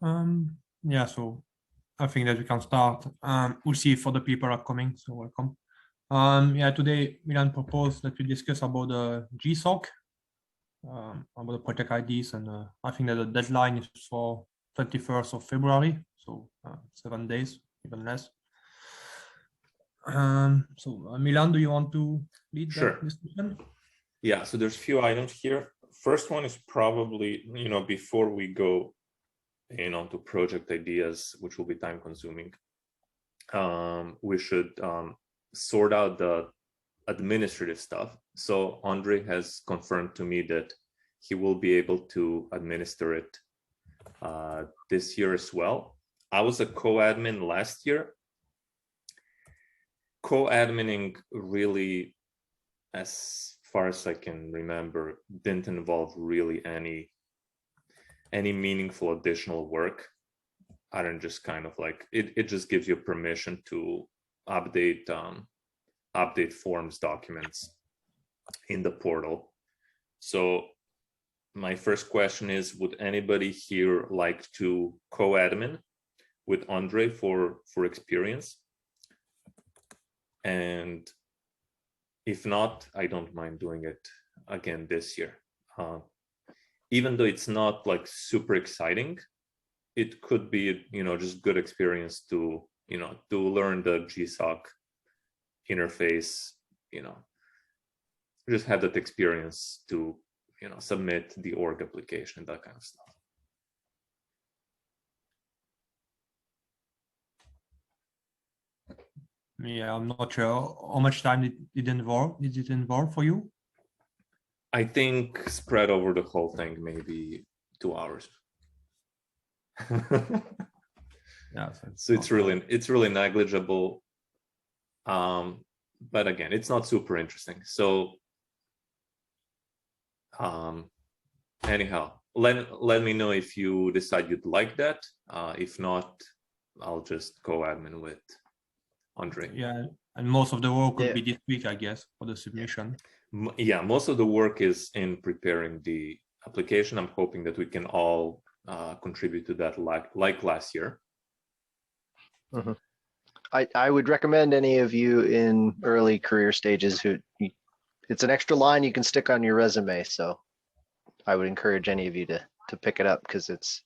Yeah, so I think that we can start. We'll see if other people are coming, so welcome. Yeah, today Milan proposed that we discuss about the GSOC, about the project IDs, and I think that the deadline is for 21st of February, so 7 days, even less. So Milan, do you want to lead Sure. that discussion? Yeah, so there's a few items here. First one is probably, before we go onto project ideas, which will be time consuming, we should sort out the administrative stuff. So Andre has confirmed to me that he will be able to administer it this year as well. I was a co-admin last year. Co-admining really, as far as I can remember, didn't involve really any meaningful additional work. I don't just kind of like it just gives you permission to update forms documents in the portal. So my first question is, would anybody here like to co-admin with Andre for experience? And if not, I don't mind doing it again this year. Even though it's not like super exciting, it could be, just good experience to, to learn the GSOC interface, just have that experience to, submit the org application, that kind of stuff. Yeah, I'm not sure how much time did it involve for you? I think spread over the whole thing, maybe 2 hours. Yeah, so it's really negligible. But again, it's not super interesting. So anyhow, let me know if you decide you'd like that. If not, I'll just co-admin with Andre. Yeah, and most of the work will be this week, I guess, for the submission. Yeah, most of the work is in preparing the application. I'm hoping that we can all contribute to that like last year. Mm-hmm. I would recommend any of you in early career stages it's an extra line you can stick on your resume. So I would encourage any of you to pick it up, because it's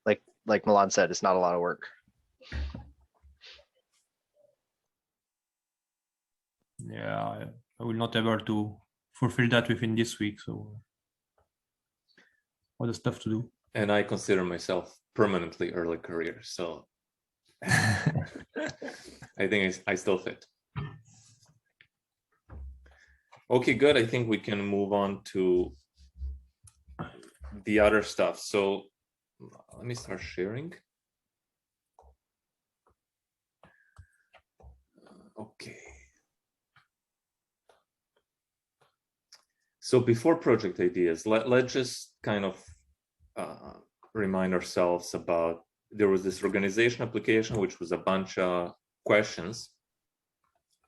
like Milan said, it's not a lot of work. Yeah, I will not able to fulfill that within this week, so other stuff to do. And I consider myself permanently early career, so I think I still fit. Okay, good. I think we can move on to the other stuff. So let me start sharing. Okay. So before project ideas, let's just kind of remind ourselves about, there was this organization application, which was a bunch of questions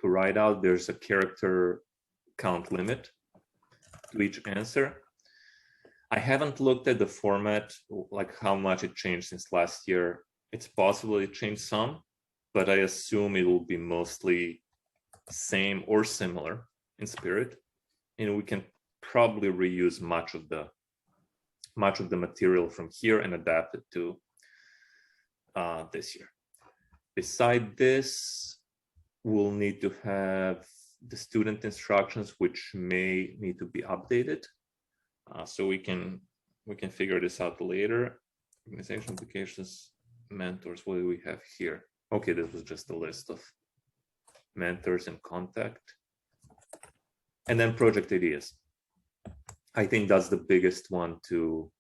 to write out. There's a character count limit to each answer. I haven't looked at the format, like how much it changed since last year. It's possible it changed some, but I assume it will be mostly same or similar in spirit. And we can probably reuse much of the material from here and adapt it to this year. Beside this, we'll need to have the student instructions, which may need to be updated. So we can figure this out later. Organization applications, mentors, what do we have here? Okay, this was just a list of mentors and contact. And then project ideas. I think that's the biggest one to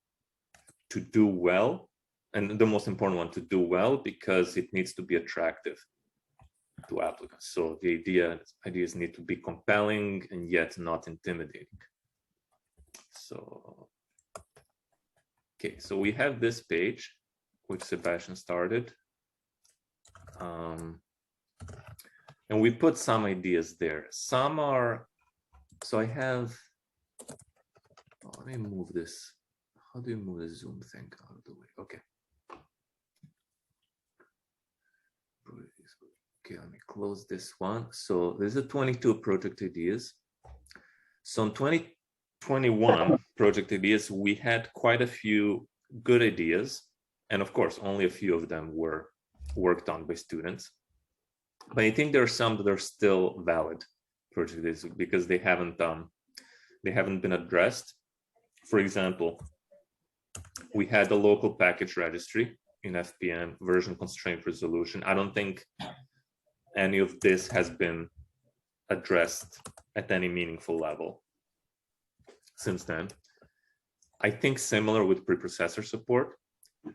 do well, and the most important one to do well, because it needs to be attractive to applicants. So the ideas need to be compelling and yet not intimidating. So, okay, so we have this page, which Sebastian started. And we put some ideas there. Some are, so I have, let me move this. How do you move the Zoom thing out of the way? Okay. Okay, let me close this one. So there's a 22 project ideas. So in 2021 project ideas, we had quite a few good ideas. And of course, only a few of them were worked on by students. But I think there are some that are still valid project ideas because they haven't been addressed. For example, we had the local package registry in FPM, version constraint resolution. I don't think any of this has been addressed at any meaningful level since then. I think similar with preprocessor support,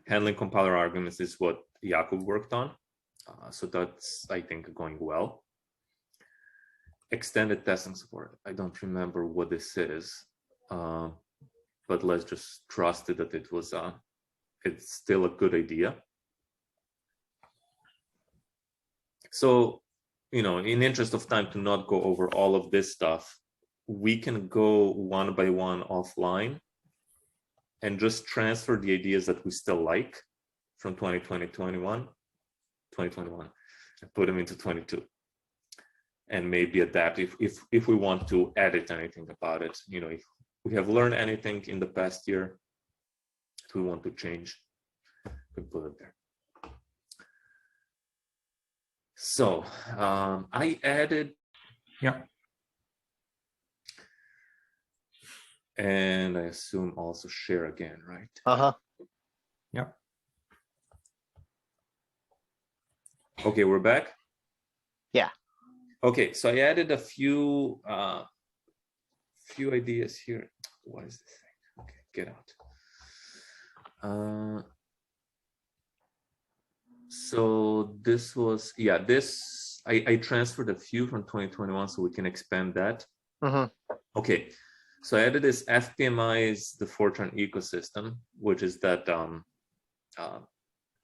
handling compiler arguments is what Jakub worked on. So that's, I think, going well. Extended testing support. I don't remember what this is, but let's just trust it that it was, it's still a good idea. So, you know, in interest of time to not go over all of this stuff, we can go one by one offline and just transfer the ideas that we still like from 2021, and put them into 22. And maybe adapt if we want to edit anything about it. You know, if we have learned anything in the past year, if we want to change, we put it there. So I added, Yeah. and I assume also share again, right? Uh-huh. Yeah. Okay, we're back. Yeah. Okay, so I added a few ideas here. What is this thing? Okay, get out. So this was, yeah, this, I transferred a few from 2021 so we can expand that. Mm-hmm. Okay, so I added this FPMI's the Fortran Ecosystem, which is that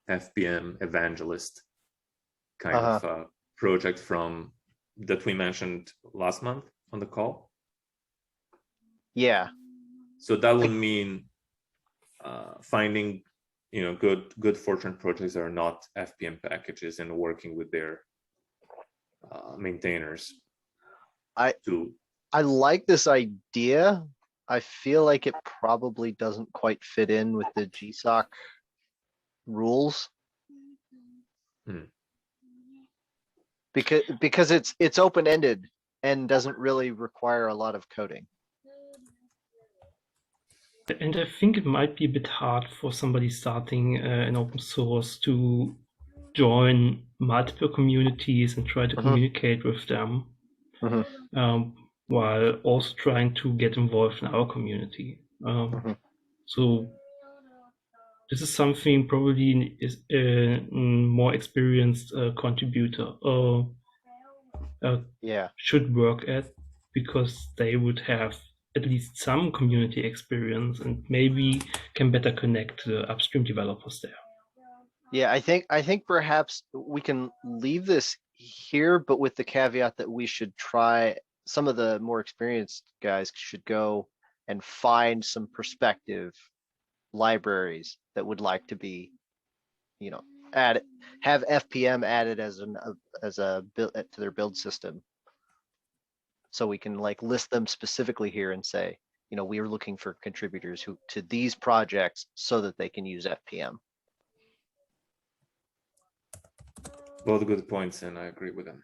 FPM evangelist kind of project from that we mentioned last month on the call. Yeah. So that would mean finding, you know, good Fortran projects that are not FPM packages and working with their maintainers. I like this idea. I feel like it probably doesn't quite fit in with the GSOC rules. Because it's open-ended and doesn't really require a lot of coding. And I think it might be a bit hard for somebody starting an open source to join multiple communities and try to communicate with them while also trying to get involved in our community. So this is something probably is a more experienced contributor should work at, because they would have at least some community experience and maybe can better connect the upstream developers there. Yeah, I think perhaps we can leave this here, but with the caveat that we should try, some of the more experienced guys should go and find some prospective libraries that would like to be, you know, have FPM added as a build to their build system. So we can like list them specifically here and say, you know, we are looking for contributors who to these projects so that they can use FPM. Both good points, and I agree with them.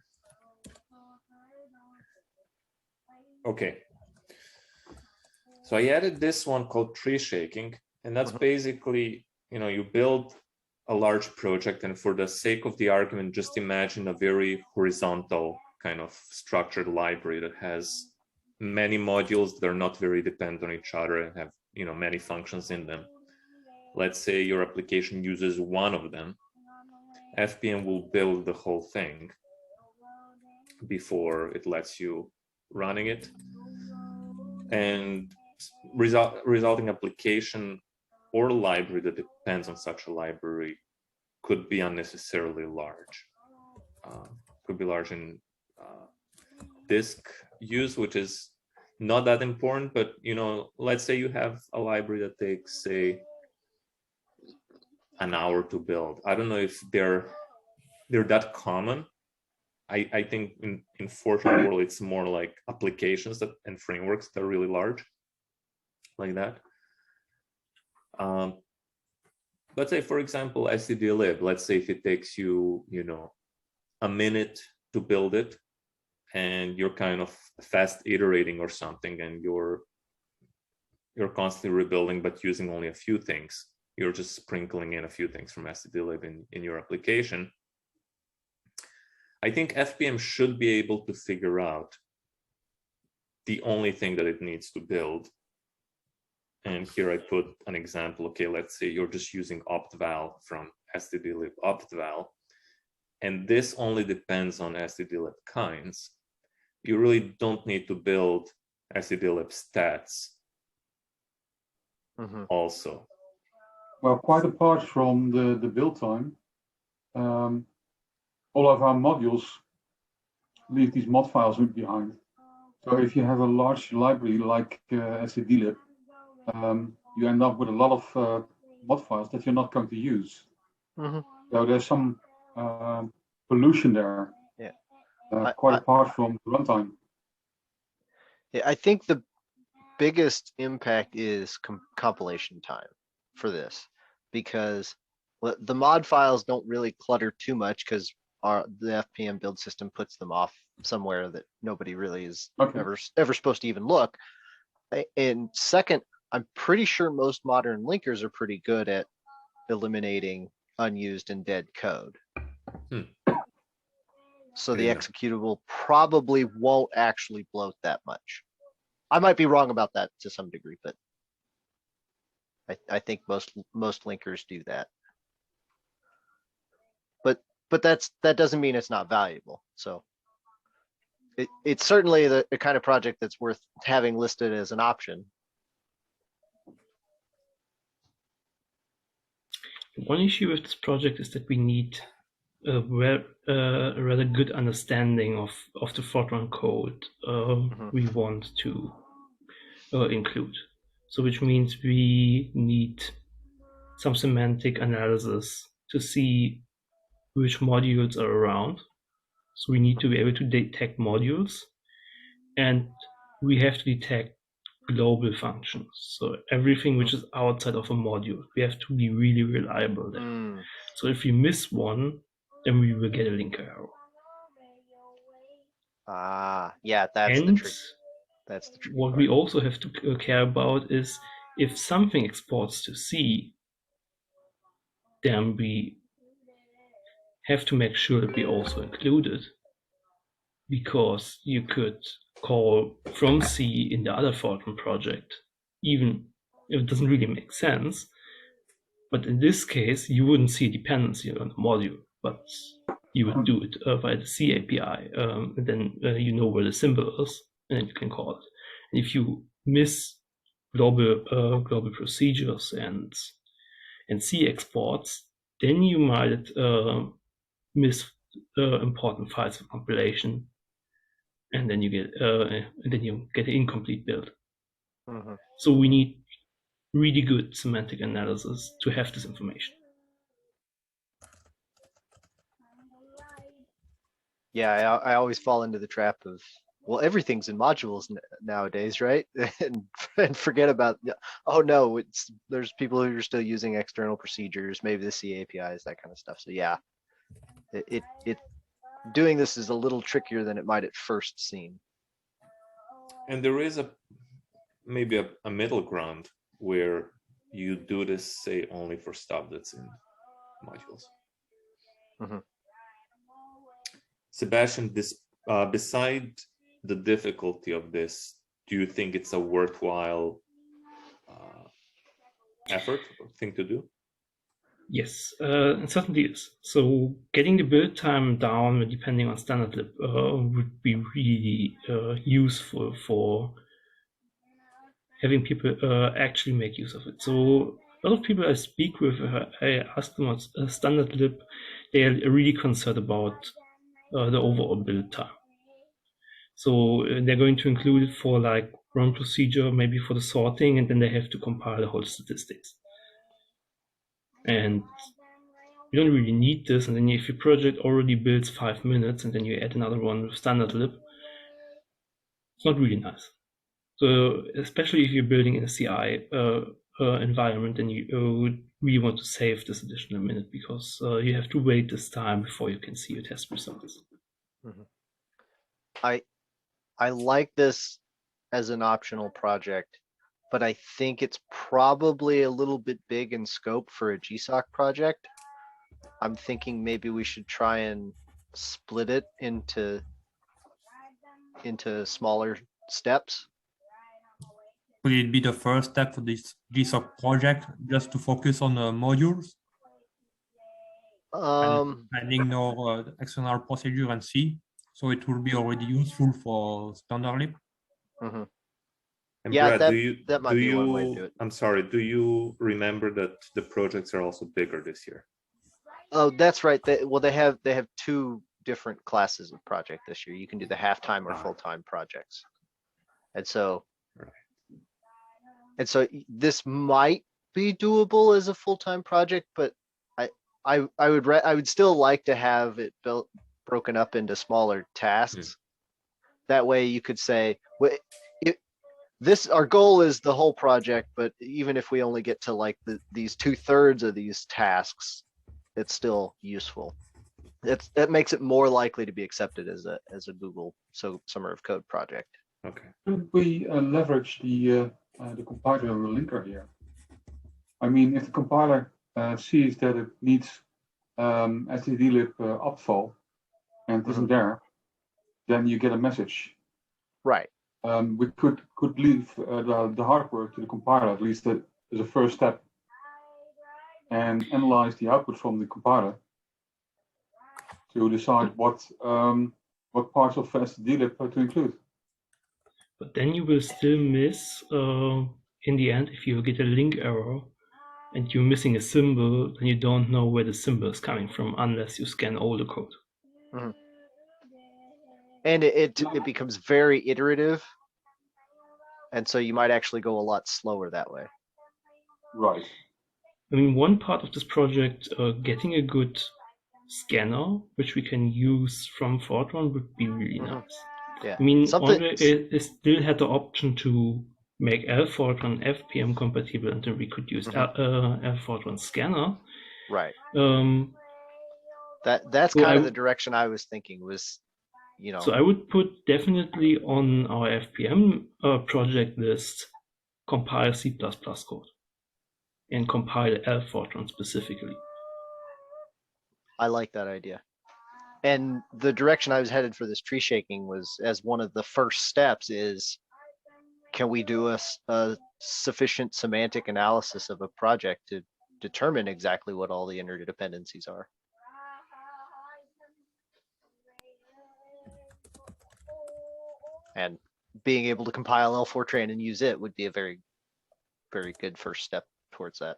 Okay. So I added this one called tree shaking, and that's basically, you know, you build a large project, and for the sake of the argument, just imagine a very horizontal kind of structured library that has many modules that are not very dependent on each other and have, you know, many functions in them. Let's say your application uses one of them. FPM will build the whole thing before it lets you running it, and resulting application or library that depends on such a library could be unnecessarily large. Could be large in disk use, which is not that important, but, you know, let's say you have a library that takes, say, an hour to build. I don't know if they're that common, I think in Fortran world, it's more like applications and frameworks that are really large, like that. Let's say, for example, stdlib. Let's say if it takes you, a minute to build it, and you're kind of fast iterating or something, and you're constantly rebuilding, but using only a few things. You're just sprinkling in a few things from stdlib in your application. I think FPM should be able to figure out the only thing that it needs to build. And here I put an example. Okay, let's say you're just using optval from stdlib optval, and this only depends on stdlib kinds. You really don't need to build stdlib stats also. Well, quite apart from the build time, all of our modules leave these mod files behind. So if you have a large library like stdlib, you end up with a lot of mod files that you're not going to use. So there's some pollution there. Yeah. Quite apart from the runtime. Yeah, I think the biggest impact is compilation time for this, because the mod files don't really clutter too much, because the FPM build system puts them off somewhere that nobody really is ever supposed to even look. And second, I'm pretty sure most modern linkers are pretty good at eliminating unused and dead code. So the executable probably won't actually bloat that much. I might be wrong about that to some degree, but I think most linkers do that. But that doesn't mean it's not valuable. So it's certainly the kind of project that's worth having listed as an option. One issue with this project is that we need a rather good understanding of the Fortran code we want to include. So which means we need some semantic analysis to see which modules are around. So we need to be able to detect modules, and we have to detect global functions. So everything which is outside of a module, we have to be really reliable there. So if we miss one, then we will get a linker error. Yeah, that's the trick. That's the trick. What we also have to care about is if something exports to C, then we have to make sure that we also include it, because you could call from C in the other Fortran project, even if it doesn't really make sense. But in this case, you wouldn't see a dependency on the module, but you would do it via the C API. And then you know where the symbol is, and then you can call it. And if you miss global procedures and C exports, then you might miss important files for compilation, and then you get an incomplete build. So we need really good semantic analysis to have this information. Yeah, I always fall into the trap of, well, everything's in modules nowadays, right? and forget about, oh no, there's people who are still using external procedures, maybe the C APIs, that kind of stuff. So yeah, it doing this is a little trickier than it might at first seem. And there is maybe a middle ground where you do this, say, only for stuff that's in modules. Sebastian, beside the difficulty of this, do you think it's a worthwhile effort or thing to do? Yes, it certainly is. So getting the build time down, depending on standard lib, would be really useful for having people actually make use of it. So a lot of people I speak with, I ask them what's standard lib, they are really concerned about the overall build time. So they're going to include it for like run procedure, maybe for the sorting, and then they have to compile the whole statistics. And you don't really need this. And then if your project already builds 5 minutes and then you add another one with standard lib, it's not really nice. So especially if you're building in a CI environment, then you would really want to save this additional minute, because you have to wait this time before you can see your test results. I like this as an optional project, but I think it's probably a little bit big in scope for a GSOC project. I'm thinking maybe we should try and split it into smaller steps. Will it be the first step for this GSOC project, just to focus on the modules? Adding no external procedure and C, so it will be already useful for standard lib. Mm-hmm. And Yeah, Brad, that might be one way to do it. I'm sorry, do you remember that the projects are also bigger this year? Oh, that's right. They have 2 different classes of project this year. You can do the half-time or full-time projects. And so this might be doable as a full-time project, but I would still like to have it broken up into smaller tasks. That way you could say, our goal is the whole project, but even if we only get to like these 2/3 of these tasks, it's still useful. That makes it more likely to be accepted as a Google Summer of Code project. Okay. Could we leverage the compiler linker here? I mean, if the compiler sees that it needs stdlib opval and isn't there, then you get a message. Right. We could leave the hard work to the compiler, at least as a first step, and analyze the output from the compiler to decide what parts of stdlib to include. But then you will still miss, in the end, if you get a link error and you're missing a symbol, then you don't know where the symbol is coming from unless you scan all the code. Mm-hmm. And it becomes very iterative. And so you might actually go a lot slower that way. Right. I mean, one part of this project, getting a good scanner, which we can use from Fortran, would be really nice. Yeah. I mean, Andre still had the option to make Fortran FPM compatible, and then we could use Fortran scanner. Right. That's kind of the direction I was thinking was, So I would put definitely on our FPM project list, compile C++ code and compile Fortran specifically. I like that idea. And the direction I was headed for this tree shaking was, as one of the first steps is, can we do a sufficient semantic analysis of a project to determine exactly what all the interdependencies are? And being able to compile Fortran and use it would be a very, very good first step towards that.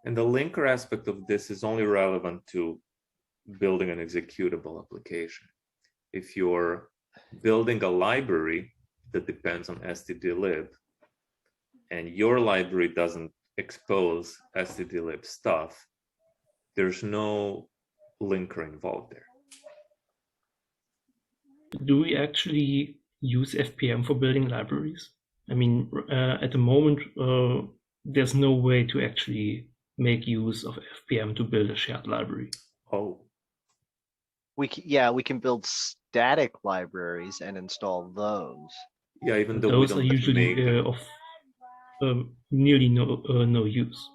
And the linker aspect of this is only relevant to building an executable application. If you're building a library that depends on stdlib, and your library doesn't expose stdlib stuff, there's no linker involved there. Do we actually use FPM for building libraries? I mean, at the moment, there's no way to actually make use of FPM to build a shared library. Oh. We can build static libraries and install those. Yeah, even though those are usually of nearly no use,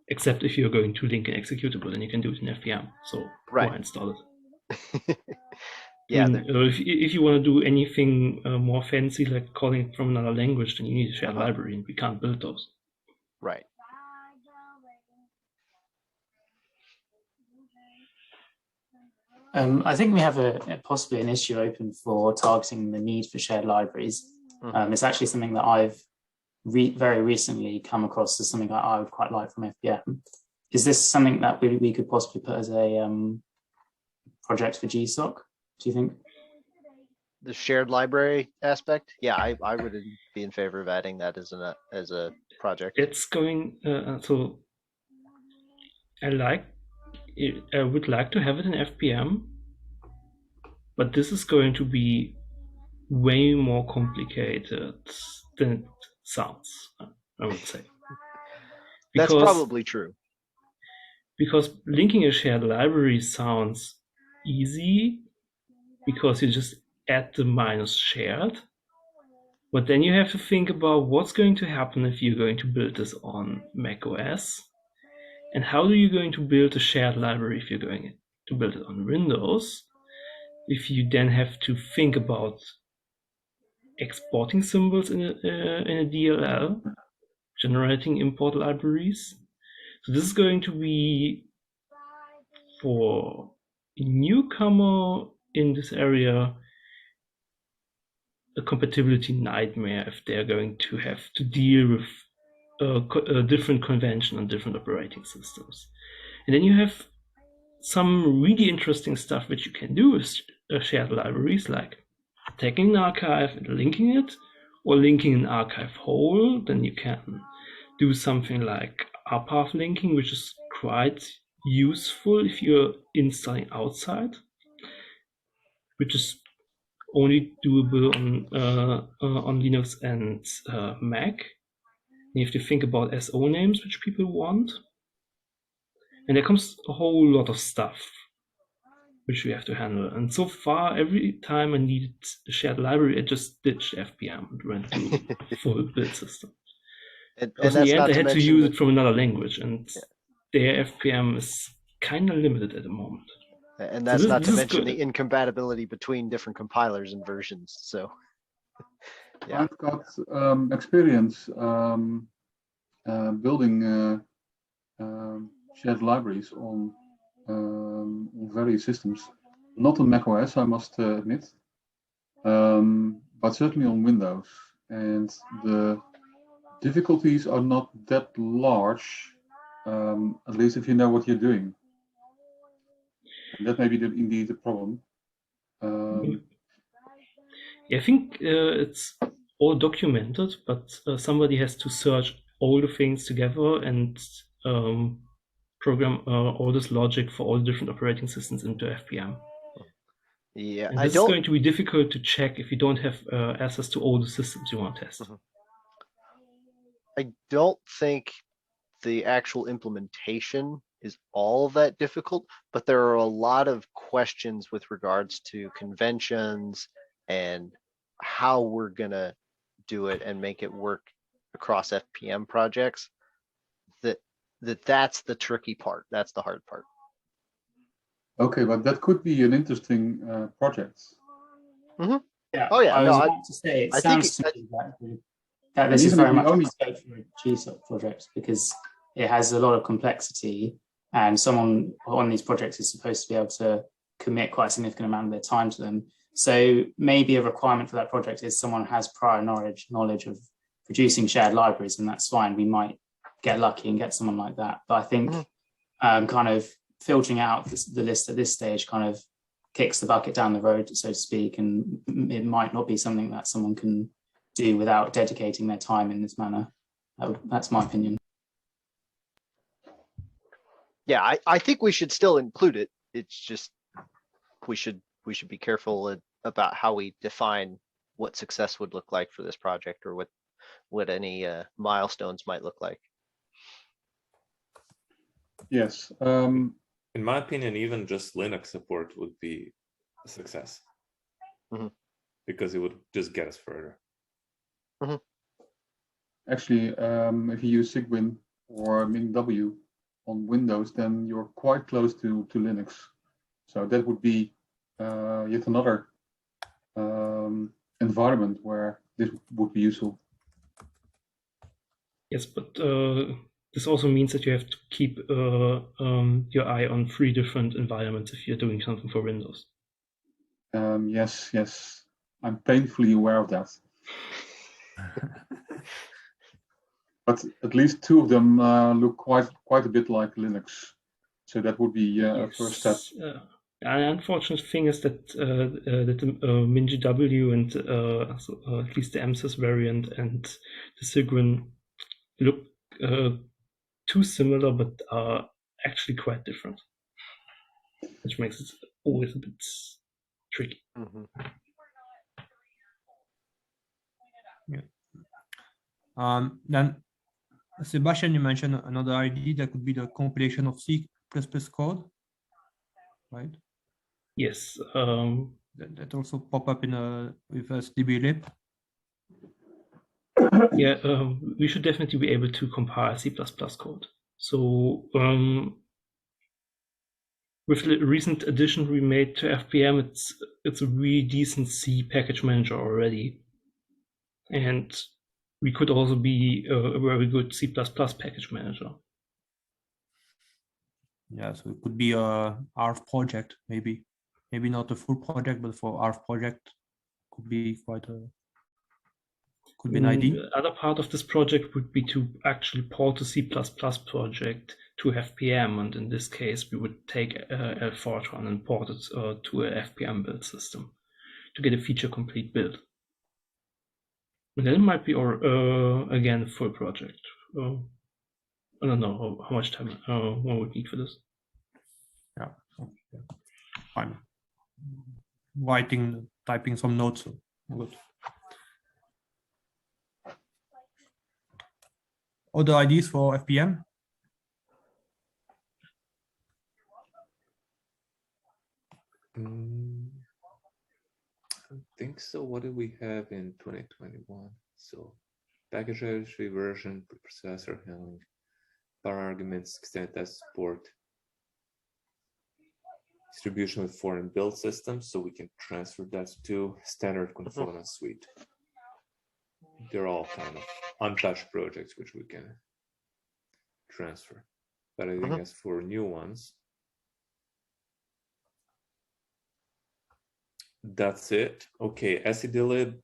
except if you're going to link an executable, then you can do it in FPM. So why install it? Yeah. I mean, if you want to do anything more fancy, like calling it from another language, then you need a shared library, and we can't build those. Right. I think we have possibly an issue open for targeting the need for shared libraries. It's actually something that I've very recently come across as something that I would quite like from FPM. Is this something that we could possibly put as a project for GSOC, do you think? the shared library aspect, yeah, I would be in favor of adding that as a project. It's going. So I would like to have it in FPM, but this is going to be way more complicated than it sounds, I would say. That's probably true. Because linking a shared library sounds easy because you just add the minus shared. But then you have to think about what's going to happen if you're going to build this on macOS. And how are you going to build a shared library if you're going to build it on Windows? If you then have to think about exporting symbols in a DLL, generating import libraries. So this is going to be, for a newcomer in this area, a compatibility nightmare if they're going to have to deal with a different convention on different operating systems. And then you have some really interesting stuff which you can do with shared libraries, like taking an archive and linking it, or linking an archive whole. Then you can do something like rpath linking, which is quite useful if you're installing outside, which is only doable on Linux and Mac. You have to think about SO names, which people want. And there comes a whole lot of stuff which we have to handle. And so far, every time I needed a shared library, I just ditched FPM and went to full build system. Because in the end, I had to use it from another language, and their FPM is kind of limited at the moment. And that's not to mention the incompatibility between different compilers and versions. So, yeah. I've got experience building shared libraries on various systems, not on macOS, I must admit, but certainly on Windows. And the difficulties are not that large, at least if you know what you're doing. And that may be indeed the problem. I think it's all documented, but somebody has to search all the things together and program all this logic for all the different operating systems into FPM. Yeah, and this is going to be difficult to check if you don't have access to all the systems you want to test. I don't think the actual implementation is all that difficult, but there are a lot of questions with regards to conventions and how we're gonna do it and make it work across FPM projects. That's the tricky part. That's the hard part. Okay, but that could be an interesting project. Yeah. Oh yeah. I was about to say, it sounds to me that this is very much a scope for a GSOC project, because it has a lot of complexity, and someone on these projects is supposed to be able to commit quite a significant amount of their time to them. So maybe a requirement for that project is someone has prior knowledge of producing shared libraries, and that's fine. We might get lucky and get someone like that. But I think kind of filtering out the list at this stage kind of kicks the bucket down the road, so to speak, and it might not be something that someone can do without dedicating their time in this manner. That's my opinion. Yeah, I think we should still include it. It's just we should be careful about how we define what success would look like for this project, or what any milestones might look like. Yes. In my opinion, even just Linux support would be a success, because it would just get us further. Actually, if you use Cygwin or MinW on Windows, then you're quite close to Linux. So that would be yet another environment where this would be useful. Yes, but this also means that you have to keep your eye on 3 different environments if you're doing something for Windows. Yes, I'm painfully aware of that. But at least 2 of them look quite a bit like Linux, so that would be a first step. The unfortunate thing is that that the MinGW and at least the MSys variant and the Sigrin look too similar, but are actually quite different, which makes it always a bit tricky. Mm-hmm. Then, Sebastian, you mentioned another idea that could be the compilation of C++ code, right? Yes. That also pop up in with SDBlib. Yeah, we should definitely be able to compile C++ code. So with the recent addition we made to FPM, it's a really decent C package manager already, and we could also be a very good C++ package manager. Yeah, so it could be a ARF project, maybe not a full project, but for ARF project could be could be an idea. The other part of this project would be to actually port the C++ project to FPM, and in this case we would take Fortran and port it to a FPM build system to get a feature complete build. And then it might be again a full project. I don't know how much time one would need for this. Yeah, fine. Typing some notes. Good. Other ideas for FPM? I don't think so. What do we have in 2021? So package registry version, preprocessor handling, power arguments, extended test support, distribution with foreign build systems, so we can transfer that to standard conformance suite. They're all kind of untouched projects which we can transfer. But I think as for new ones, that's it. Okay, SEDlib,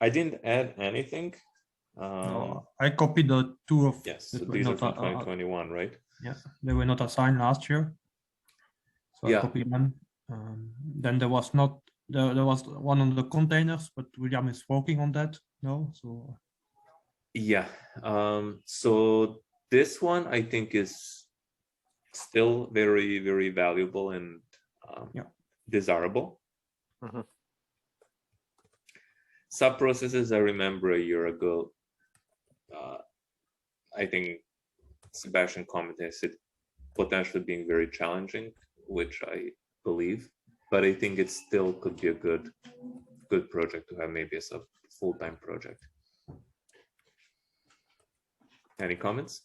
I didn't add anything. No, I copied the two of. Yes, so these are from 2021, right? Yeah, they were not assigned last year. So Yeah. I copied them. Then there was one on the containers, but William is working on that now. So yeah, so this one I think is still very, very valuable and desirable. Sub-processes, I remember a year ago, I think Sebastian commented it potentially being very challenging, which I believe, but I think it still could be a good project to have, maybe as a full-time project. Any comments?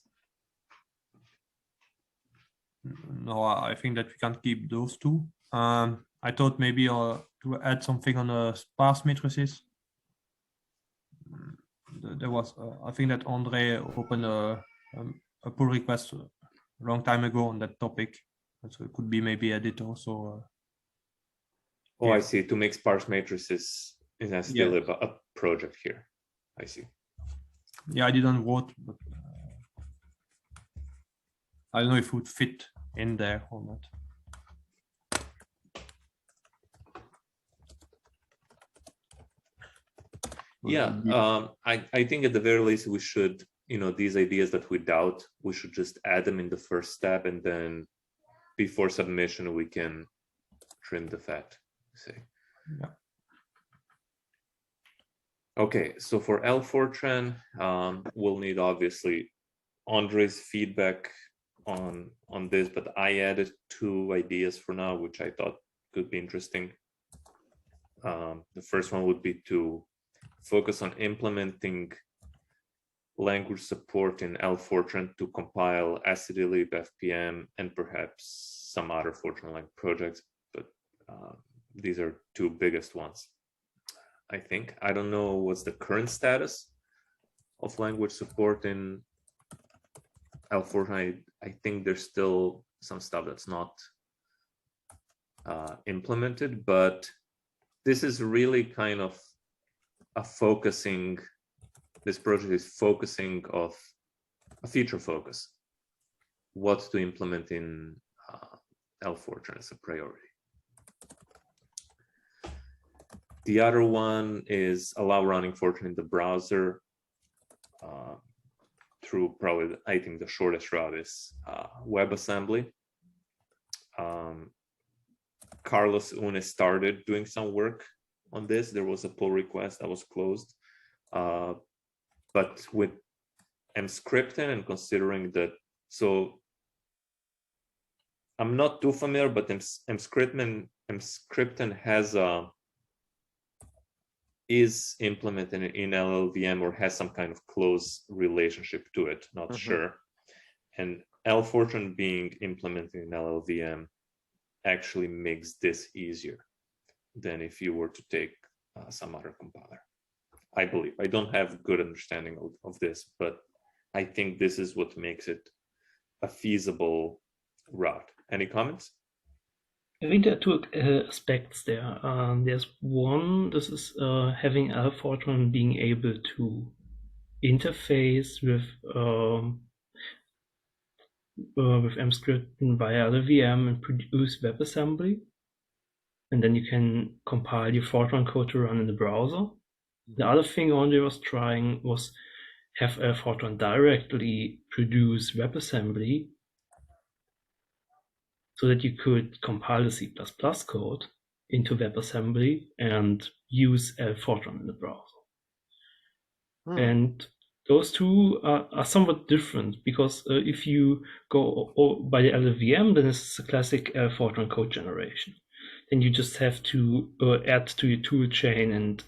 No, I think that we can keep those two. I thought maybe to add something on the sparse matrices. There was, I think that Andre opened a pull request a long time ago on that topic, so it could be maybe added also. Oh, I see. To make sparse matrices in SEDlib a project here. I see. Yeah, I didn't vote, but I don't know if it would fit in there or not. Yeah, I think at the very least we should, these ideas that we doubt, we should just add them in the first step, and then before submission we can trim the fat. Say. Yeah. Okay, so for Fortran, we'll need obviously Andre's feedback on this, but I added 2 ideas for now, which I thought could be interesting. The first one would be to focus on implementing language support in Fortran to compile SEDlib, FPM, and perhaps some other Fortran-like projects, but these are 2 biggest ones, I think. I don't know what's the current status of language support in Fortran. I think there's still some stuff that's not implemented, but this is really kind of this project is focusing of a feature focus, what to implement in Fortran as a priority. The other one is allow running Fortran in the browser through probably, I think the shortest route is WebAssembly. Carlos Une started doing some work on this. There was a pull request that was closed. But with Emscripten and considering that, so I'm not too familiar, but Emscripten has is implemented in LLVM or has some kind of close relationship to it, not sure. And Fortran being implemented in LLVM actually makes this easier than if you were to take some other compiler. I believe. I don't have good understanding of this, but I think this is what makes it a feasible route. Any comments? I think there are two aspects there. There's one, this is having Fortran being able to interface with Emscripten via LLVM and produce WebAssembly. And then you can compile your Fortran code to run in the browser. The other thing Andre was trying was have Fortran directly produce WebAssembly so that you could compile the C++ code into WebAssembly and use Fortran in the browser. And those two are somewhat different because if you go by the LLVM, then it's a classic Fortran code generation. Then you just have to add to your tool chain and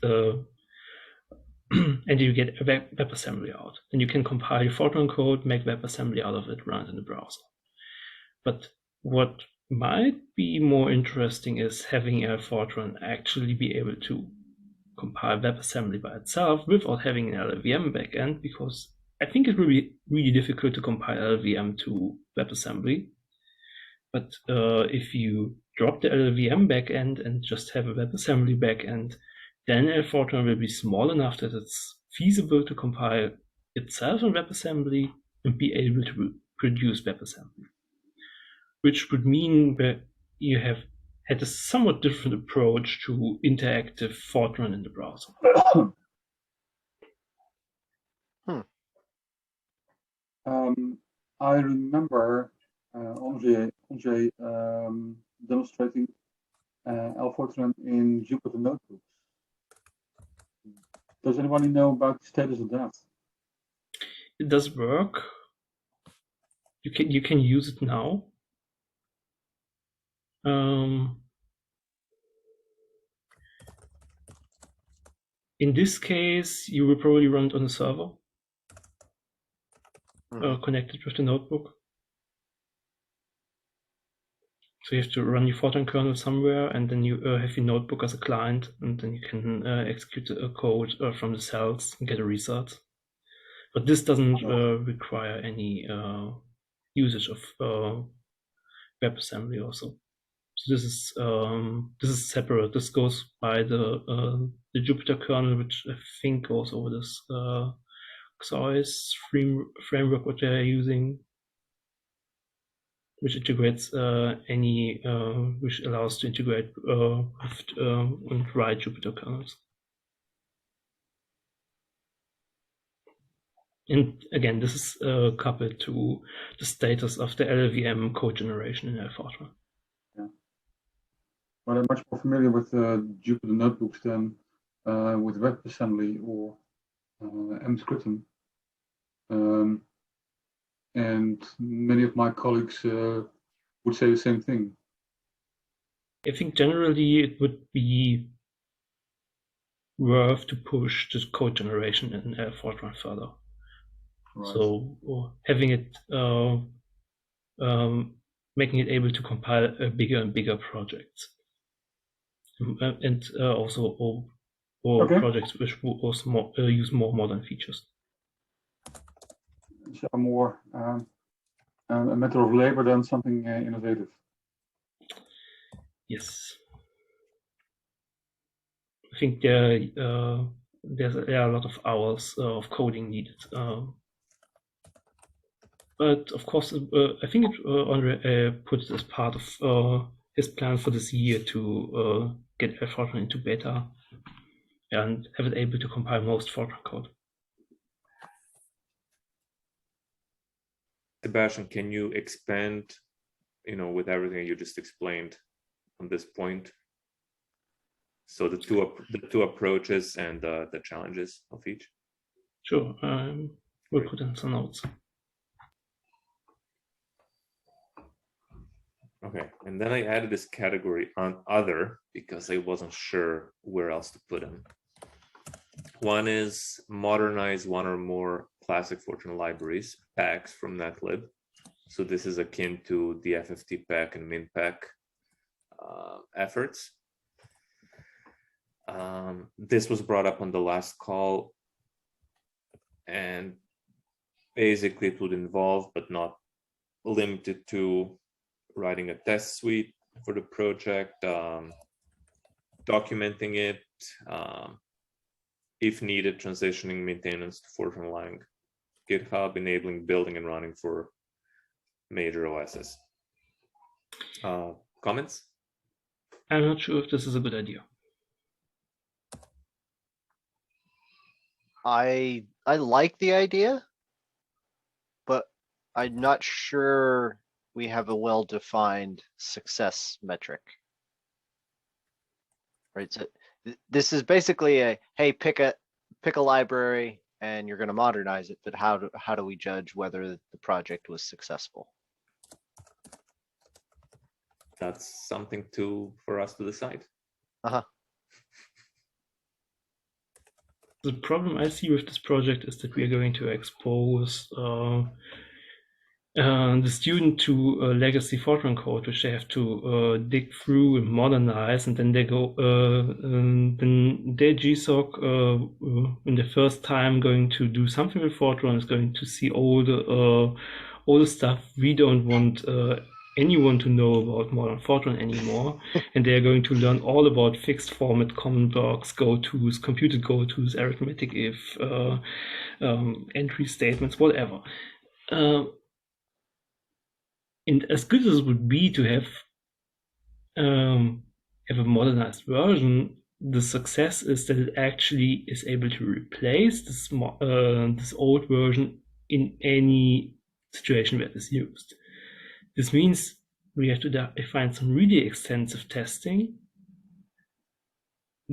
and you get a WebAssembly out. Then you can compile your Fortran code, make WebAssembly out of it, run it in the browser. But what might be more interesting is having Fortran actually be able to compile WebAssembly by itself without having an LLVM backend, because I think it will be really difficult to compile LLVM to WebAssembly. But if you drop the LLVM backend and just have a WebAssembly backend, then Fortran will be small enough that it's feasible to compile itself in WebAssembly and be able to produce WebAssembly. Which would mean that you have had a somewhat different approach to interactive Fortran in the browser. I remember Andre demonstrating Fortran in Jupyter Notebooks. Does anybody know about the status of that? It does work. You can use it now. In this case, you will probably run it on a server connected with the notebook. So you have to run your Fortran kernel somewhere, and then you have your notebook as a client, and then you can execute a code from the cells and get a result. But this doesn't require any usage of WebAssembly also. So this is separate. This goes by the Jupyter kernel, which I think goes over this XOS framework what they're using, which integrates which allows to integrate and write Jupyter kernels. And again, this is coupled to the status of the LLVM code generation in Fortran. Yeah. Well, I'm much more familiar with Jupyter Notebooks than with WebAssembly or Emscripten. And many of my colleagues would say the same thing. I think generally it would be worth to push this code generation in Fortran further. Right. So having it, making it able to compile bigger and bigger projects, and also projects which will also use more modern features. So more a matter of labor than something innovative. Yes, I think there are a lot of hours of coding needed. But of course, I think Andre put it as part of his plan for this year to get Fortran into beta. and have it able to compile most Fortran code. Sebastian, can you expand, with everything you just explained on this point? So the two approaches and the challenges of each. Sure, we'll put in some notes. Okay, and then I added this category on other because I wasn't sure where else to put them. One is modernize one or more classic Fortran libraries, packs from netlib. So this is akin to the FFT pack and MinPack efforts. This was brought up on the last call, and basically it would involve, but not limited to, writing a test suite for the project, documenting it, if needed, transitioning maintenance to Fortran Lang, GitHub, enabling building and running for major OSs. Comments? I'm not sure if this is a good idea. I like the idea, but I'm not sure we have a well-defined success metric. Right. So this is basically a, hey, pick a library and you're going to modernize it, but how do we judge whether the project was successful? That's something for us to decide. The problem I see with this project is that we are going to expose the student to legacy Fortran code, which they have to dig through and modernize, and then they go, then their GSOC, in the first time going to do something with Fortran, is going to see all the stuff we don't want anyone to know about modern Fortran anymore, and they're going to learn all about fixed format, common blocks, go-tos, computed go-tos, arithmetic if, entry statements, whatever. And as good as it would be to have a modernized version, the success is that it actually is able to replace this old version in any situation where it is used. This means we have to define some really extensive testing,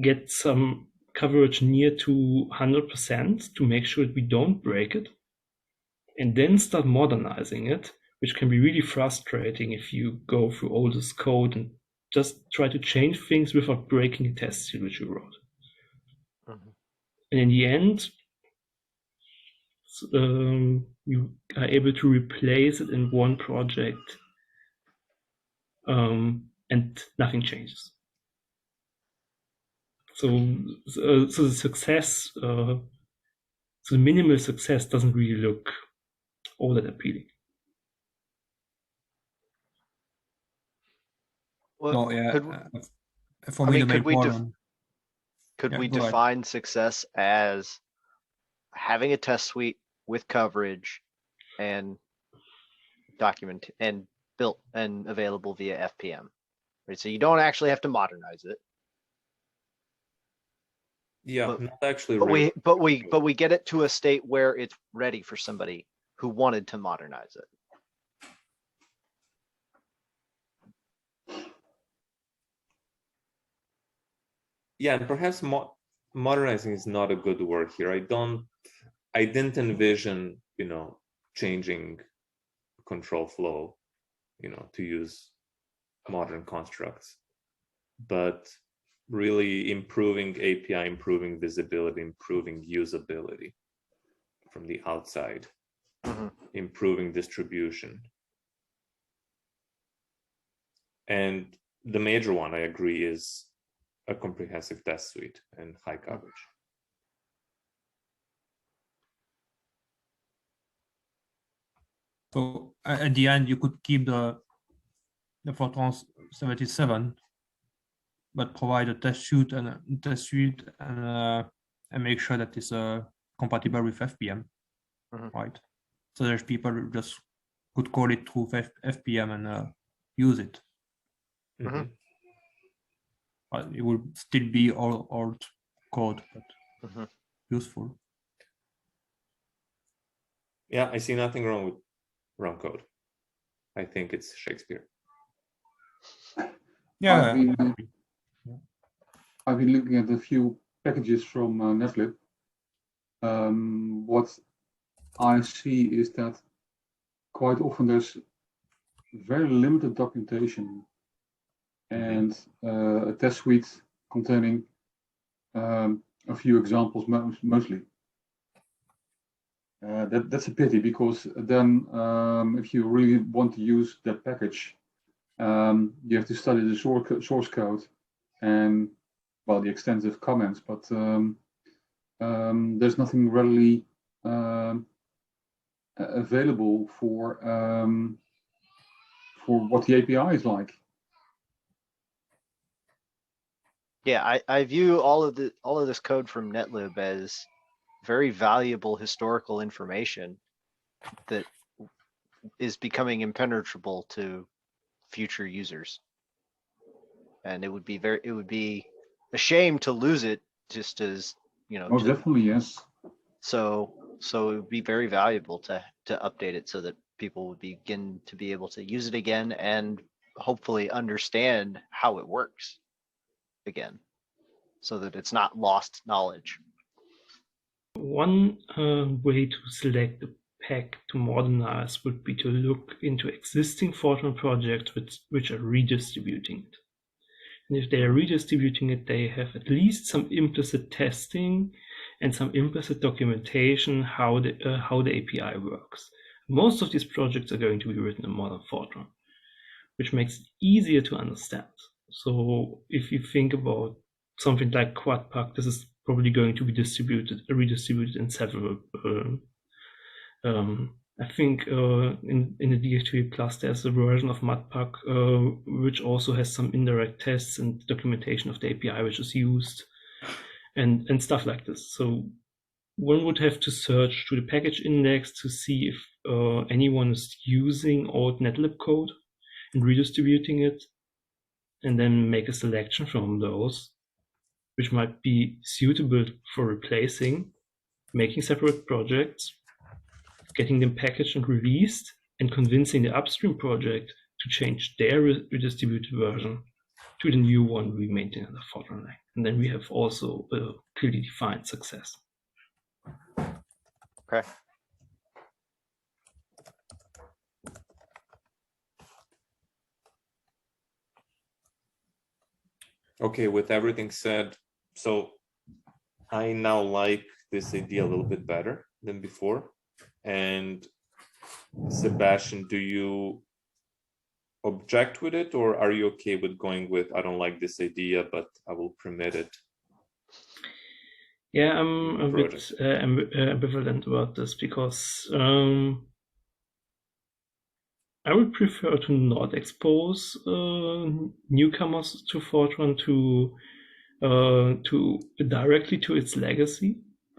get some coverage near to 100% to make sure that we don't break it, and then start modernizing it, which can be really frustrating if you go through all this code and just try to change things without breaking a test suite which you wrote. Mm-hmm. And in the end, you are able to replace it in one project, and nothing changes. So the success, so the minimal success doesn't really look all that appealing. Well, So yeah, for I me mean, the main problem. could Yeah, we go ahead. define success as having a test suite with coverage and document and built and available via FPM, right? So you don't actually have to modernize it. Yeah, But- not actually. But we get it to a state where it's ready for somebody who wanted to modernize it. Yeah, and perhaps modernizing is not a good word here. I didn't envision, changing control flow, to use modern constructs, but really improving API, improving visibility, improving usability from the outside, improving distribution. And the major one, I agree, is a comprehensive test suite and high coverage. So at the end, you could keep the Fortran 77, but provide a test suite and make sure that it's compatible with FPM, right? So there's people who just could call it through FPM and use it. But it would still be old code, but Mhm. useful. Yeah, I see nothing wrong with run code. I think it's Shakespeare. Yeah. I've been looking at a few packages from Netlib. What I see is that quite often there's very limited documentation and a test suite containing a few examples mostly. That's a pity, because then if you really want to use that package, you have to study the source code and, well, the extensive comments, but there's nothing readily available for what the API is like. Yeah, I view all of this code from Netlib as very valuable historical information that is becoming impenetrable to future users. And it would be a shame to lose it, just as, you know, Most definitely, yes. so it would be very valuable to update it so that people would begin to be able to use it again and hopefully understand how it works again, so that it's not lost knowledge. One way to select a pack to modernize would be to look into existing Fortran projects which are redistributing it. And if they are redistributing it, they have at least some implicit testing and some implicit documentation how the API works. Most of these projects are going to be written in modern Fortran, which makes it easier to understand. So if you think about something like QuadPack, this is probably going to be redistributed in several. I think in the DHT class there's a version of Modpack which also has some indirect tests and documentation of the API which is used, and stuff like this. So one would have to search through the package index to see if anyone is using old Netlib code and redistributing it, and then make a selection from those which might be suitable for replacing, making separate projects, getting them packaged and released, and convincing the upstream project to change their redistributed version to the new one we maintain in the Fortran line. And then we have also a clearly defined success. Okay. Okay, with everything said, so I now like this idea a little bit better than before. And Sebastian, do you object with it, or are you okay with going with, I don't like this idea, but I will permit it? Yeah, I'm a bit ambivalent about this, because I would prefer to not expose newcomers to Fortran to directly to its legacy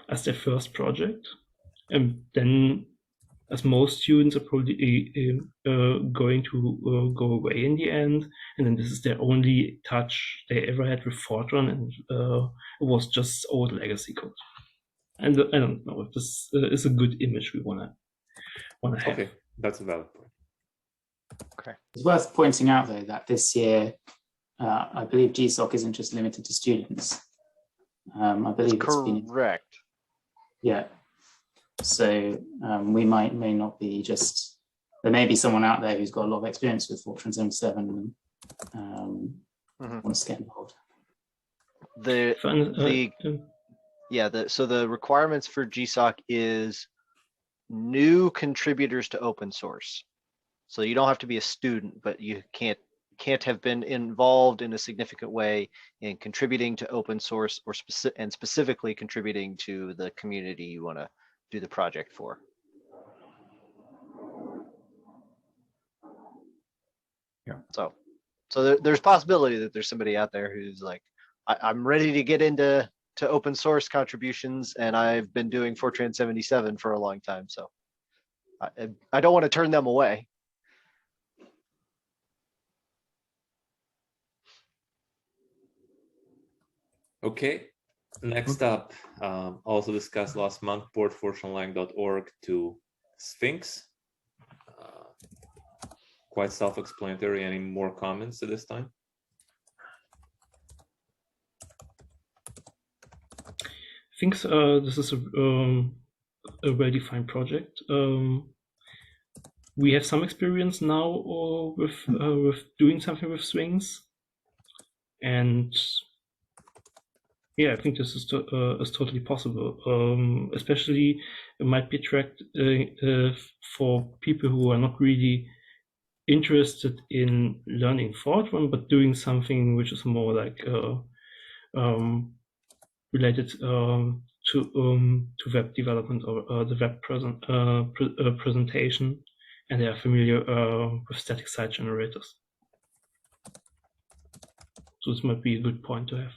as their first project, and then, as most students are probably going to go away in the end, and then this is their only touch they ever had with Fortran, and it was just old legacy code. And I don't know if this is a good image we wanna have. Okay, that's a valid point. Okay. It's worth pointing out, though, that this year, I believe GSOC isn't just limited to students. I believe it's been correct. Yeah. So we may not be just, there may be someone out there who's got a lot of experience with Fortran 77 and wants to get involved. So the requirements for GSOC is new contributors to open source. So you don't have to be a student, but you can't have been involved in a significant way in contributing to open source, or specifically contributing to the community you want to do the project for. Yeah. So there's possibility that there's somebody out there who's like, I'm ready to get into open source contributions, and I've been doing Fortran 77 for a long time. So I don't want to turn them away. Okay, Next up, also discussed last month, port fortranlang.org to Sphinx. Quite self-explanatory. Any more comments at this time? I think this is a well-defined project. We have some experience now with doing something with Sphinx, and yeah, I think this is totally possible. Especially, it might be attractive for people who are not really interested in learning Fortran, but doing something which is more like related to web development or the web presentation, and they are familiar with static site generators. So this might be a good point to have.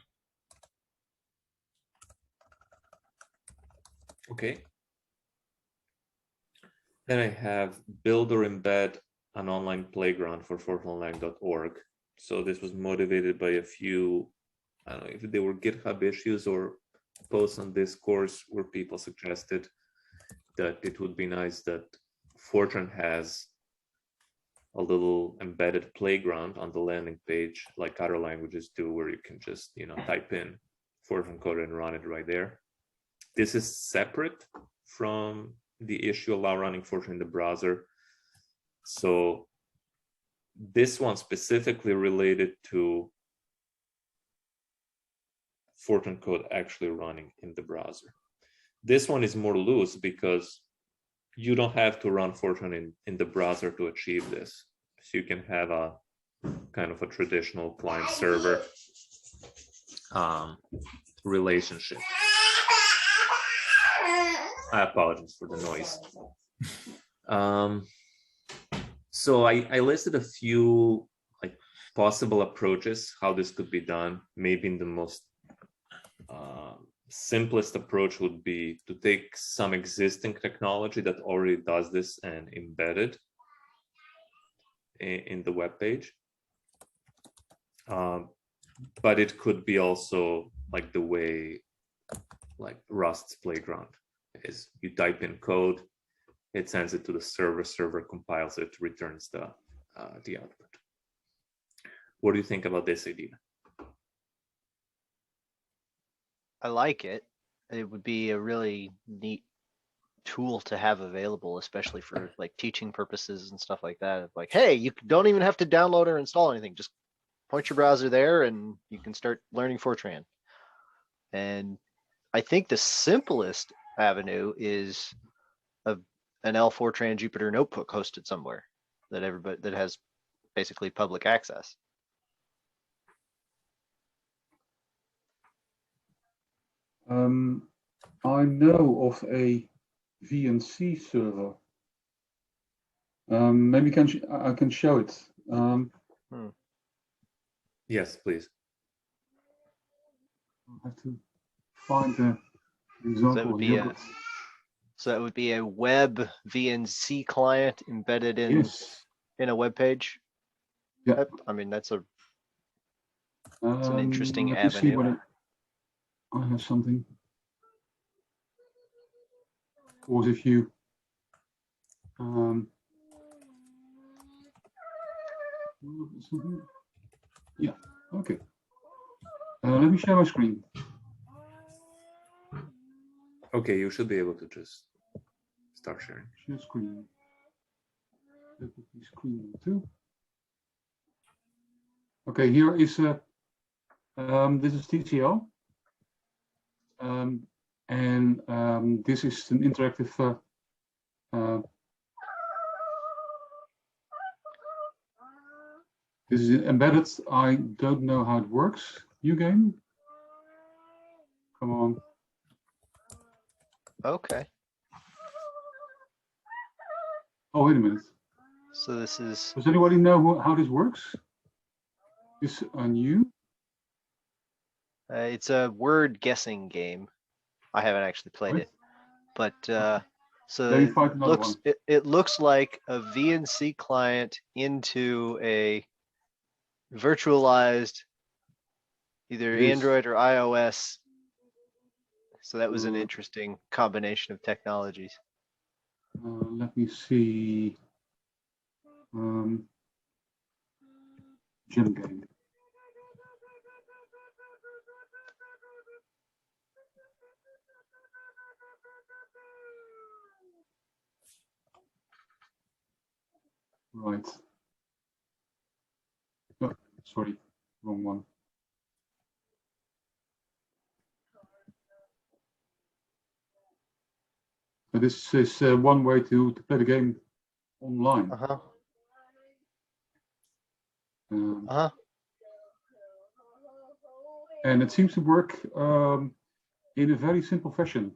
Okay. Then I have build or embed an online playground for fortranlang.org. So this was motivated by a few, I don't know if they were GitHub issues or posts on Discourse where people suggested that it would be nice that Fortran has a little embedded playground on the landing page like other languages do, where you can just, you know, type in Fortran code and run it right there. This is separate from the issue allow running Fortran in the browser. So this one specifically related to Fortran code actually running in the browser. This one is more loose because you don't have to run Fortran in the browser to achieve this. So you can have a kind of a traditional client server relationship. I apologize for the noise. So I listed a few like possible approaches how this could be done. Maybe in the most simplest approach would be to take some existing technology that already does this and embed it in the web page. But it could be also like the way like Rust's playground is. You type in code, it sends it to the server compiles it, returns the output. What do you think about this idea? I like it. It would be a really neat tool to have available, especially for like teaching purposes and stuff like that. Like, hey, you don't even have to download or install anything. Just point your browser there and you can start learning Fortran. And I think the simplest avenue is an Fortran Jupyter Notebook hosted somewhere that everybody that has basically public access. I know of a VNC server. Maybe I can show it. Yes, please. I have to find the example here. So that would be a web VNC client embedded in a web page. Yeah. I mean, that's an interesting let me see avenue. I have something. Of course, if you yeah, okay. Let me share my screen. Okay, you should be able to just start sharing. Share screen. That would be screen number 2. Okay, here is this is TCL, and this is an interactive. This is embedded. I don't know how it works. New game. Come on. Okay. Oh, wait a minute. So this is. Does anybody know how this works? Is new? It's a word guessing game. I haven't actually played it, but so it looks like a VNC client into a virtualized either Android or iOS So that was an interesting combination of technologies. Let me see. Gym game. Right. Oh, sorry, wrong one. But this is one way to play the game online. And it seems to work in a very simple fashion.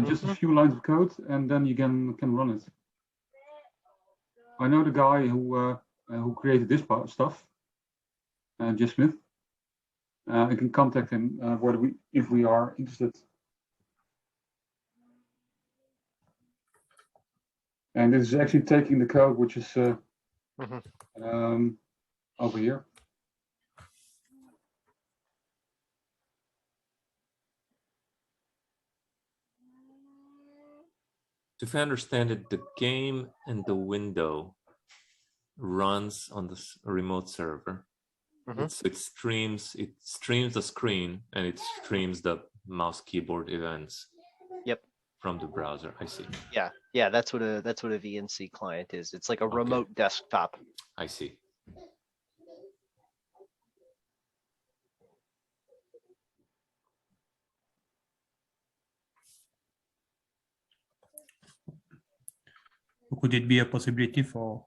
Just a few lines of code, and then you can run it. I know the guy who created this stuff, Jeff Smith. I can contact him if we are interested. And this is actually taking the code, which is over here. If I understand it, the game and the window runs on this remote server. It streams the screen and it streams the mouse keyboard events. Yep. From the browser. I see. Yeah, that's what a VNC client is. It's like a remote desktop. I see. Could it be a possibility for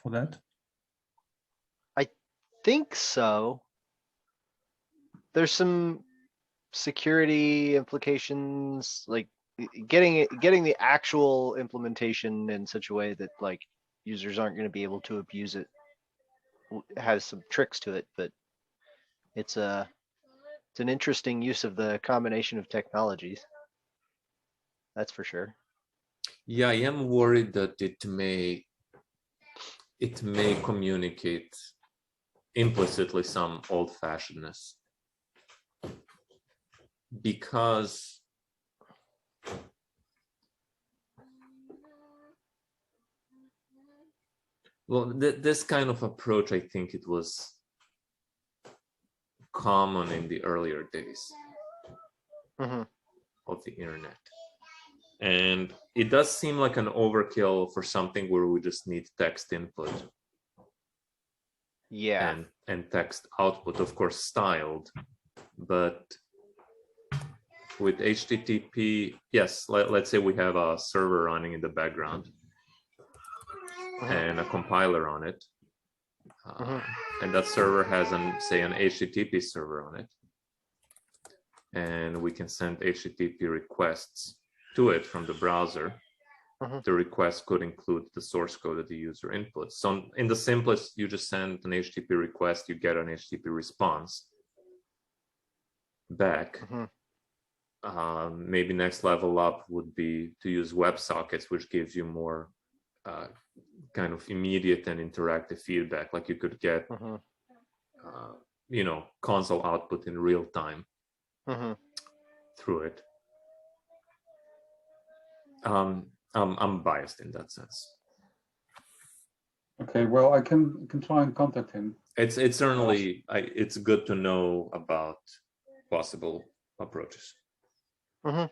that? I think so. There's some security implications, like getting the actual implementation in such a way that like users aren't going to be able to abuse it. It has some tricks to it, but it's an interesting use of the combination of technologies. That's for sure. Yeah, I am worried that it may communicate implicitly some old-fashionedness, because this kind of approach, I think it was common in the earlier days of the internet. And it does seem like an overkill for something where we just need text input. Yeah. And text output, of course, styled. But with HTTP, yes, let's say we have a server running in the background and a compiler on it. And that server has, say, an HTTP server on it. And we can send HTTP requests to it from the browser. The request could include the source code that the user inputs. So in the simplest, you just send an HTTP request, you get an HTTP response back. Maybe next level up would be to use WebSockets, which gives you more kind of immediate and interactive feedback. Like you could get, console output in real time through it. I'm biased in that sense. Okay, well, I can try and contact him. It's certainly it's good to know about possible approaches. Okay,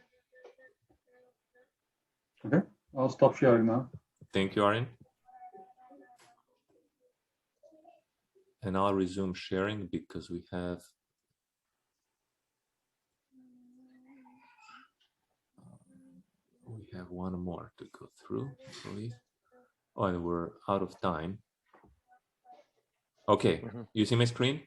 I'll stop sharing now. Thank you, Arjen. And I'll resume sharing because we have one more to go through, I believe. Oh, and we're out of time. Okay, you see my screen?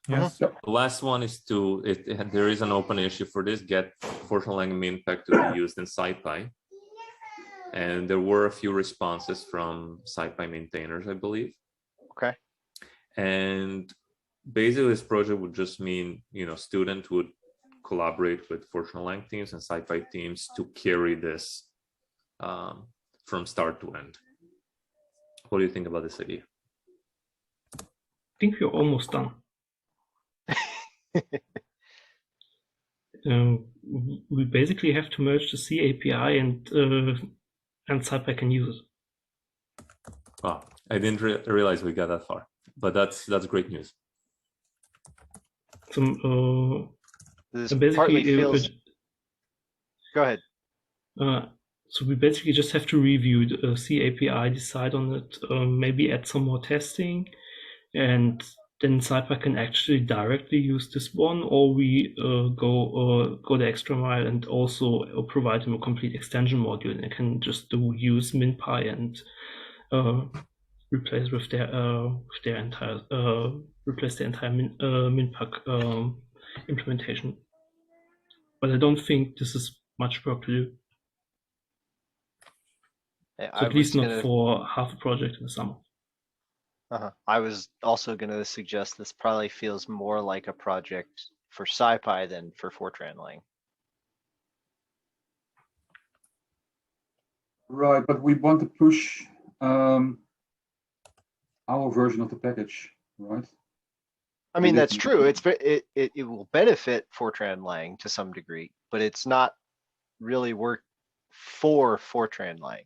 Yes. The last one is there is an open issue for this, get Fortran Lang Minpack to be used in SciPy. And there were a few responses from SciPy maintainers, I believe. Okay. And basically this project would just mean, student would collaborate with Fortran Lang teams and SciPy teams to carry this from start to end. What do you think about this idea? I think we're almost done. we basically have to merge the C API and SciPy can use it. Wow, I didn't realize we got that far, but that's great news. So This basically, partly feels. Go ahead. So we basically just have to review the C API, decide on it, maybe add some more testing, and then SciPy can actually directly use this one, or we go the extra mile and also provide them a complete extension module, and they can just use MinPy and replace with their entire MinPy implementation. But I don't think this is much work to do. So at least not for half a project in the summer. I was also going to suggest this probably feels more like a project for SciPy than for Fortran Lang. Right, but we want to push our version of the package, right? I mean, that's true. It will benefit Fortran Lang to some degree, but it's not really work for Fortran Lang.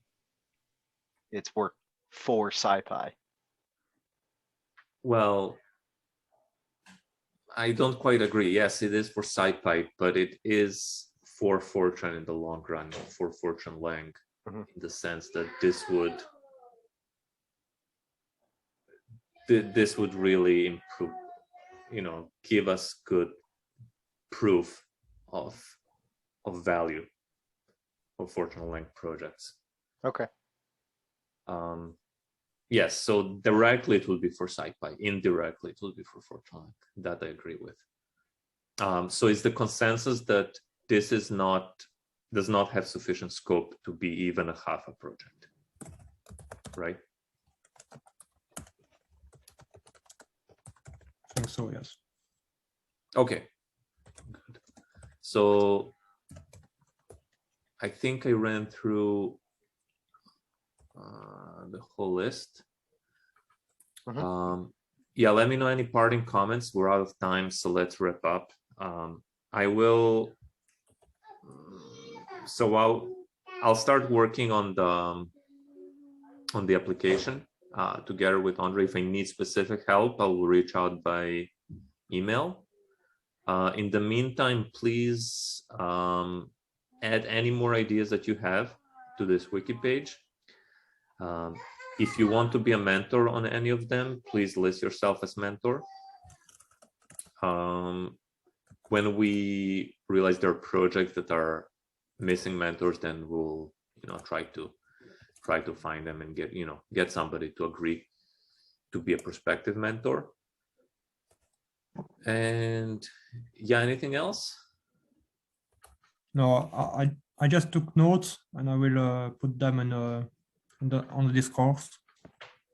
It's work for SciPy. Well, I don't quite agree. Yes, it is for SciPy, but it is for Fortran in the long run, for Fortran Lang, in the sense that this would really improve, give us good proof of value of Fortran Lang projects. Okay. Yes, so directly it will be for SciPy. Indirectly it will be for Fortran. That I agree with. So is the consensus that this does not have sufficient scope to be even a half a project, right? I think so, yes. Okay. Good. So I think I ran through the whole list. Yeah, let me know any parting comments. We're out of time, so let's wrap up. I'll start working on the application together with Andre. If I need specific help, I will reach out by email. In the meantime, please add any more ideas that you have to this wiki page. If you want to be a mentor on any of them, please list yourself as mentor. When we realize there are projects that are missing mentors, then we'll try to find them and get somebody to agree to be a prospective mentor. And yeah, anything else? No, I just took notes and I will put them on the discourse.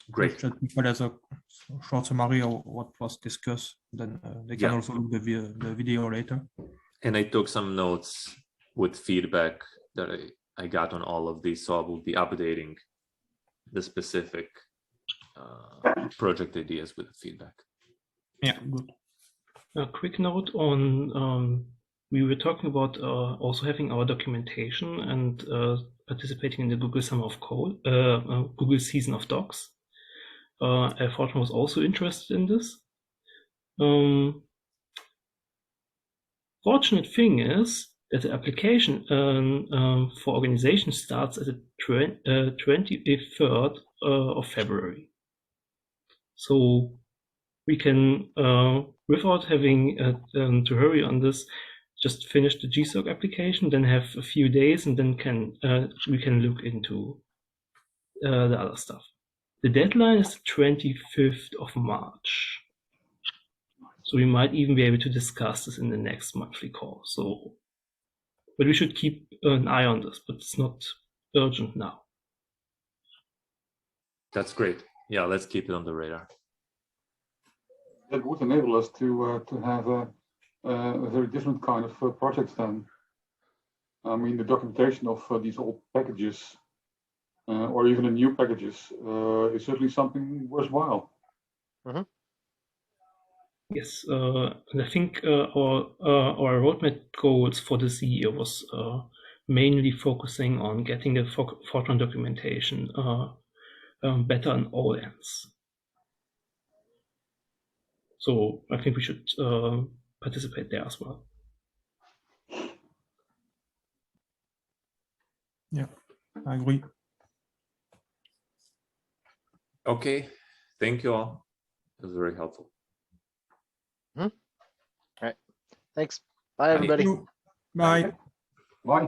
Great. Just people as a short summary of what was discussed. Then they can also look the video later. And I took some notes with feedback that I got on all of these, so I will be updating the specific project ideas with the feedback. Yeah, good. A quick note on we were talking about also having our documentation and participating in the Google Summer of Code, Google Season of Docs. Fortran was also interested in this. Fortunate thing is that the application for organization starts at the 23rd of February. So we can, without having to hurry on this, just finish the GSOC application, then have a few days, and then we can look into the other stuff. The deadline is the 25th of March. So we might even be able to discuss this in the next monthly call. So, but we should keep an eye on this, but it's not urgent now. That's great. Yeah, let's keep it on the radar. That would enable us to have a very different kind of projects then. I mean, the documentation of these old packages or even the new packages is certainly something worthwhile. Yes, and I think our roadmap goals for this year was mainly focusing on getting the Fortran documentation better on all ends. So I think we should participate there as well. Yeah, I agree. Okay, thank you all. It was very helpful. All right. Thanks. Bye, everybody. Bye. Bye.